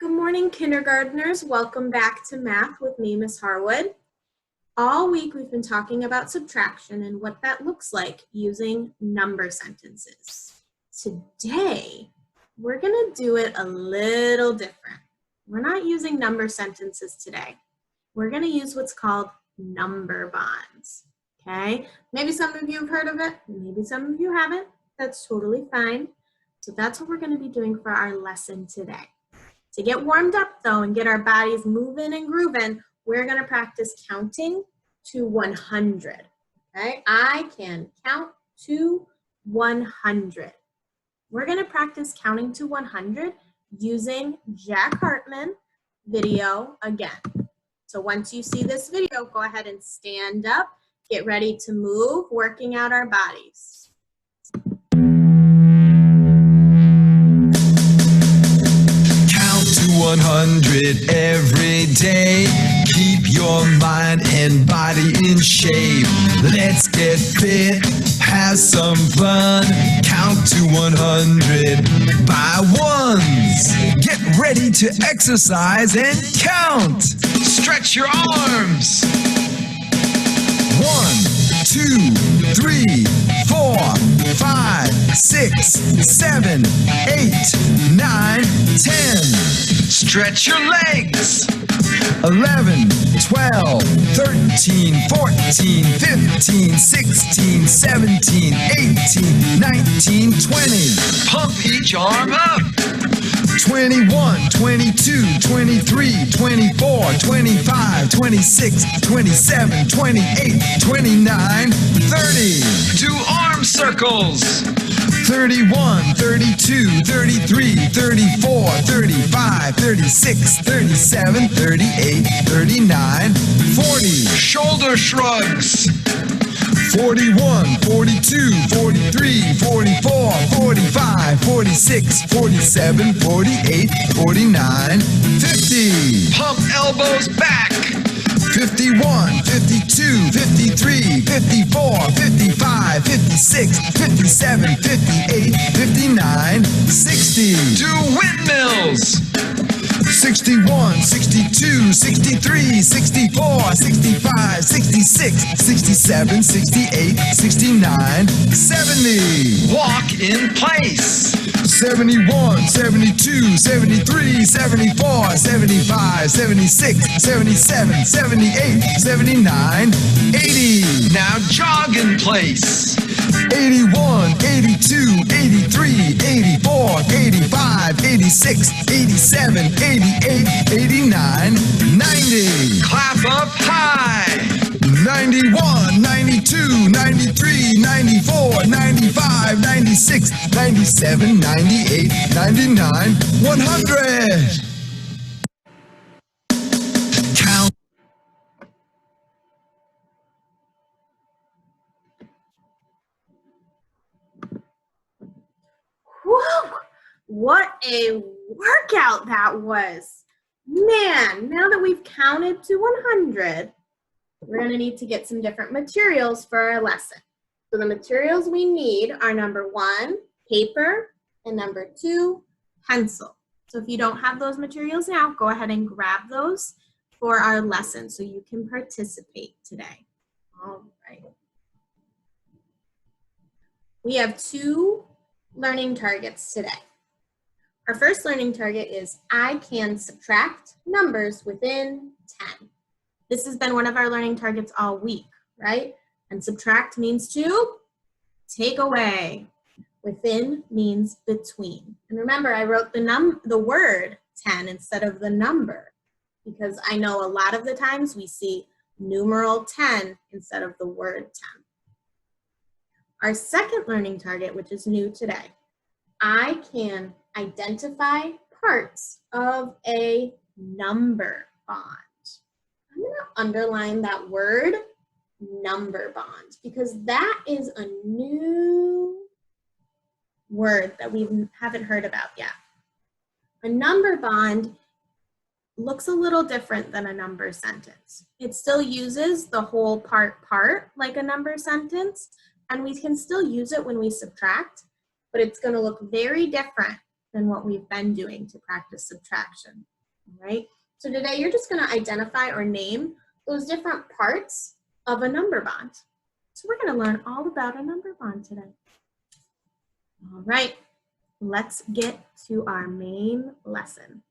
Good morning, kindergartners. Welcome back to Math with me, Miss Harwood. All week we've been talking about subtraction and what that looks like using number sentences. Today, we're gonna do it a little different. We're not using number sentences today. We're gonna use what's called number bonds, okay? Maybe some of you have heard of it, maybe some of you haven't. That's totally fine. So that's what we're gonna be doing for our lesson today. To get warmed up though and get our bodies moving and grooving, we're gonna practice counting to 100, okay? I can count to 100. We're gonna practice counting to 100 using Jack Hartman video again. So once you see this video, go ahead and stand up, get ready to move, working out our bodies. Count to 100 every day. Keep your mind and body in shape. Let's get fit, have some fun. Count to 100 by ones. Get ready to exercise and count. Stretch your arms. 1, 2, 3, 4, 5, 6, 7, 8, 9, 10. Stretch your legs. 11, 12, 13, 14, 15, 16, 17, 18, 19, 20. Pump each arm up. 21, 22, 23, 24, 25, 26, 27, 28, 29, 30. Do arm circles. 31, 32, 33, 34, 35, 36, 37, 38, 39, 40. Shoulder shrugs. 41, 42, 43, 44, 45, 46, 47, 48, 49, 50. Pump elbows back. 51, 52, 53, 54, 55, 56, 57, 58, 59, 60. Do windmills. 61, 62, 63, 64, 65, 66, 67, 68, 69, 70. Walk in place. 71, 72, 73, 74, 75, 76, 77, 78, 79, 80. Now jog in place. 81, 82, 83, 84, 85, 86, 87, 88, 89, 90. Clap up high. 91, 92, 93, 94, 95, 96, 97, 98, 99, 100. Count. Whew, what a workout that was. Man, now that we've counted to 100, we're gonna need to get some different materials for our lesson. So the materials we need are number 1, paper, and number 2, pencil. So if you don't have those materials now, go ahead and grab those for our lesson so you can participate today. All right. We have 2 learning targets today. Our first learning target is I can subtract numbers within 10. This has been one of our learning targets all week, right? And subtract means to take away. Within means between. And remember, I wrote the word 10 instead of the number because I know a lot of the times we see numeral 10 instead of the word 10. Our second learning target, which is new today, I can identify parts of a number bond. I'm going to underline that word, number bond, because that is a new word that we haven't heard about yet. A number bond looks a little different than a number sentence. It still uses the whole part like a number sentence, and we can still use it when we subtract, but it's going to look very different than what we've been doing to practice subtraction, all right? So today you're just gonna identify or name those different parts of a number bond. So we're gonna learn all about a number bond today. All right, let's get to our main lesson.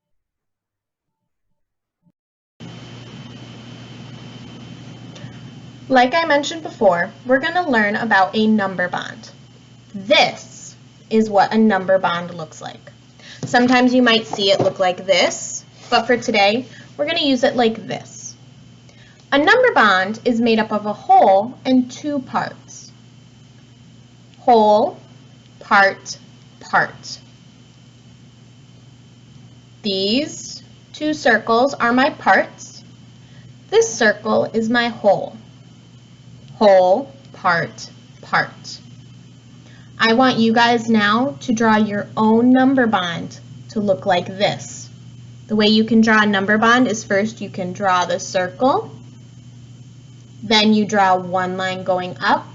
Like I mentioned before, we're gonna learn about a number bond. This is what a number bond looks like. Sometimes you might see it look like this, but for today, we're going to use it like this. A number bond is made up of a whole and two parts. Whole, part, part. These two circles are my parts. This circle is my whole. Whole, part, part. I want you guys now to draw your own number bond to look like this. The way you can draw a number bond is first you can draw the circle, then you draw one line going up,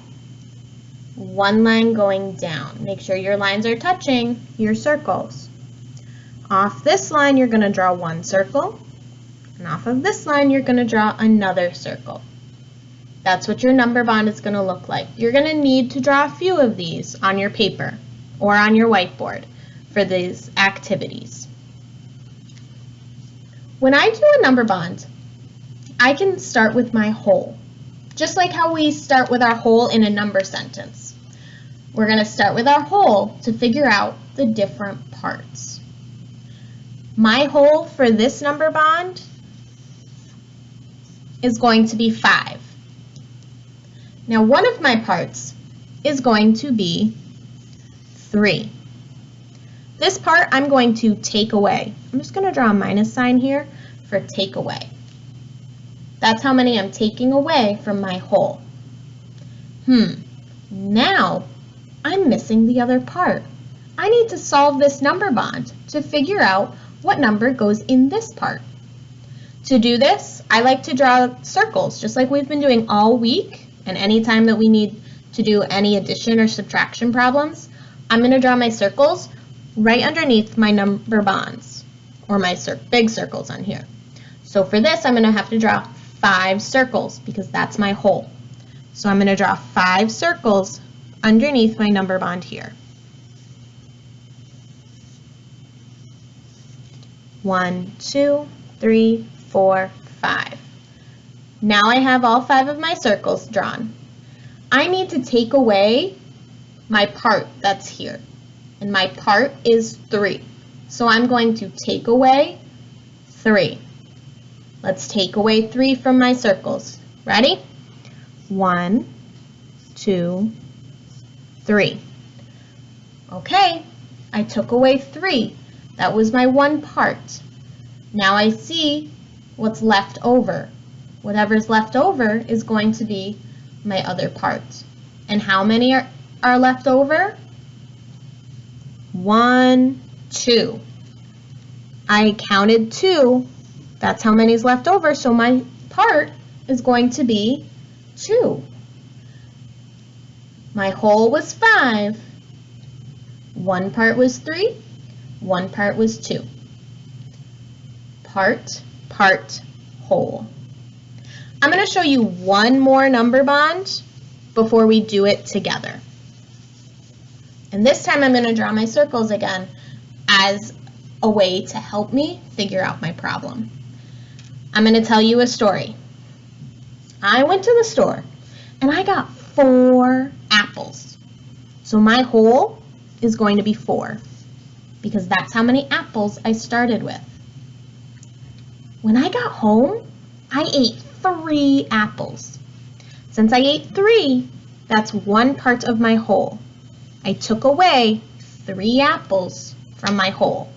one line going down. Make sure your lines are touching your circles. Off this line you're going to draw one circle, and off of this line you're going to draw another circle. That's what your number bond is going to look like. You're going to need to draw a few of these on your paper or on your whiteboard for these activities. When I do a number bond, I can start with my whole, just like how we start with our whole in a number sentence. We're going to start with our whole to figure out the different parts. My whole for this number bond is going to be 5. Now, one of my parts is going to be 3. This part I'm going to take away. I'm just going to draw a minus sign here for take away. That's how many I'm taking away from my whole. Now I'm missing the other part. I need to solve this number bond to figure out what number goes in this part. To do this, I like to draw circles, just like we've been doing all week. And anytime that we need to do any addition or subtraction problems, I'm going to draw my circles right underneath my number bonds, or my big circles on here. So for this, I'm going to have to draw 5 circles because that's my whole. So I'm going to draw 5 circles underneath my number bond here. 1, 2, 3, 4, 5. Now I have all 5 of my circles drawn. I need to take away my part that's here. And my part is 3. So I'm going to take away 3. Let's take away 3 from my circles. Ready? 1, 2, 3. Okay, I took away 3. That was my one part. Now I see what's left over. Whatever's left over is going to be my other part. And how many are left over? 1, 2. I counted 2. That's how many is left over, so my part is going to be 2. My whole was 5. One part was 3. One part was 2. Part, part, whole. I'm going to show you one more number bond before we do it together. And this time I'm going to draw my circles again as a way to help me figure out my problem. I'm going to tell you a story. I went to the store and I got 4 apples. So my whole is going to be 4 because that's how many apples I started with. When I got home, I ate 3 apples. Since I ate 3, that's one part of my whole. I took away 3 apples from my whole.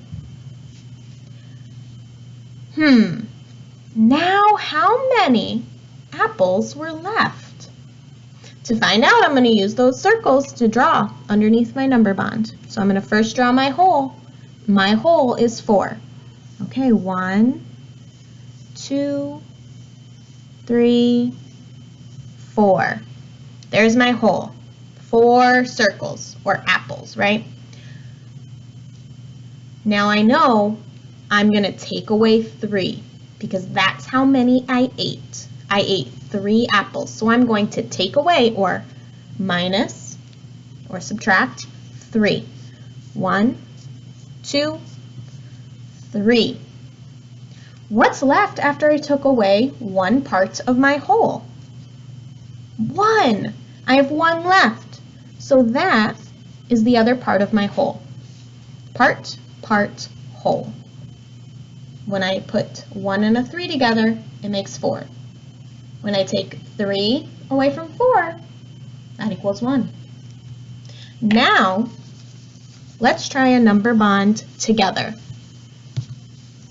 Now how many apples were left? To find out, I'm going to use those circles to draw underneath my number bond. So I'm going to first draw my whole. My whole is 4. Okay, 1, 2, 3, 4. There's my whole. 4 circles, or apples, right? Now I know I'm going to take away 3 because that's how many I ate. I ate 3 apples. So I'm going to take away or minus or subtract 3. 1, 2, 3. What's left after I took away 1 part of my whole? 1. I have 1 left. So that is the other part of my whole. Part, whole. When I put 1 and a 3 together, it makes 4. When I take 3 away from 4, that equals 1. Now, let's try a number bond together.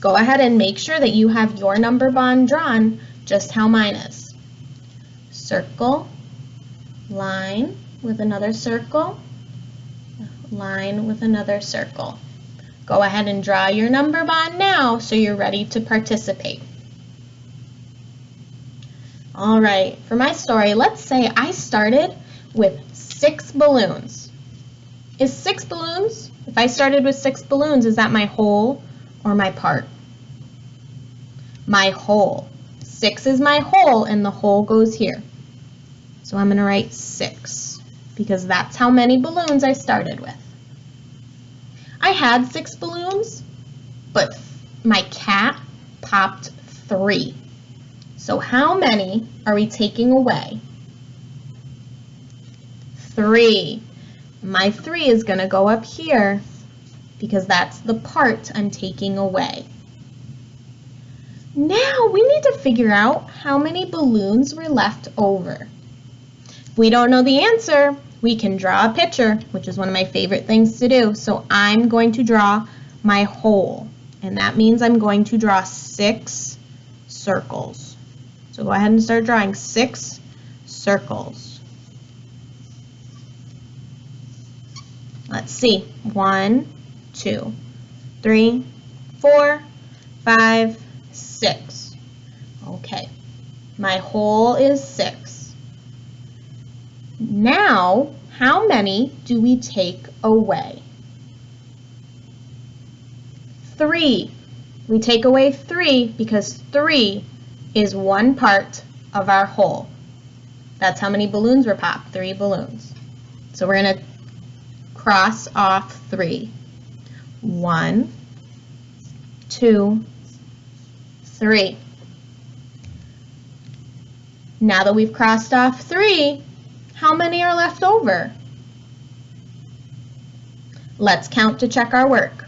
Go ahead and make sure that you have your number bond drawn just how mine is. Circle, line with another circle, line with another circle. Go ahead and draw your number bond now so you're ready to participate. All right, for my story, let's say I started with 6 balloons. Is 6 balloons? If I started with 6 balloons, is that my whole or my part? My whole. 6 is my whole and the whole goes here. So I'm going to write 6 because that's how many balloons I started with. I had 6 balloons, but my cat popped 3. So how many are we taking away? 3. My 3 is going to go up here because that's the part I'm taking away. Now we need to figure out how many balloons were left over. If we don't know the answer, we can draw a picture, which is one of my favorite things to do. So I'm going to draw my whole, and that means I'm going to draw 6 circles. So go ahead and start drawing 6 circles. Let's see, 1, 2, 3, 4, 5, 6. Okay, my whole is 6. Now, how many do we take away? 3. We take away 3 because 3 is 1 part of our whole. That's how many balloons were popped, 3 balloons. So we're going to cross off 3. 1, 2, 3. Now that we've crossed off 3, how many are left over? Let's count to check our work.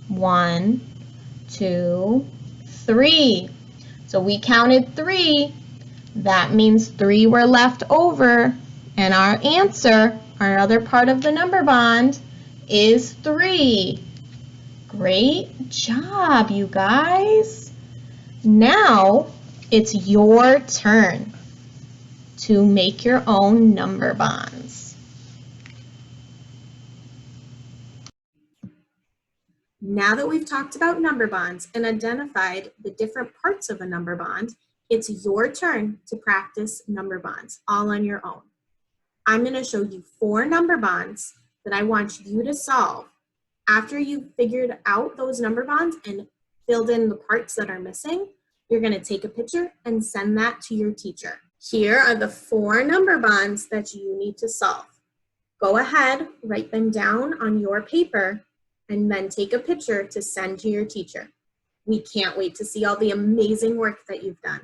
1, 2, 3. So we counted 3. That means 3 were left over, and our answer, our other part of the number bond, is 3. Great job, you guys. Now it's your turn to make your own number bonds. Now that we've talked about number bonds and identified the different parts of a number bond, it's your turn to practice number bonds all on your own. I'm going to show you 4 number bonds that I want you to solve. After you've figured out those number bonds and filled in the parts that are missing, you're going to take a picture and send that to your teacher. Here are the 4 number bonds that you need to solve. Go ahead, write them down on your paper, and then take a picture to send to your teacher. We can't wait to see all the amazing work that you've done.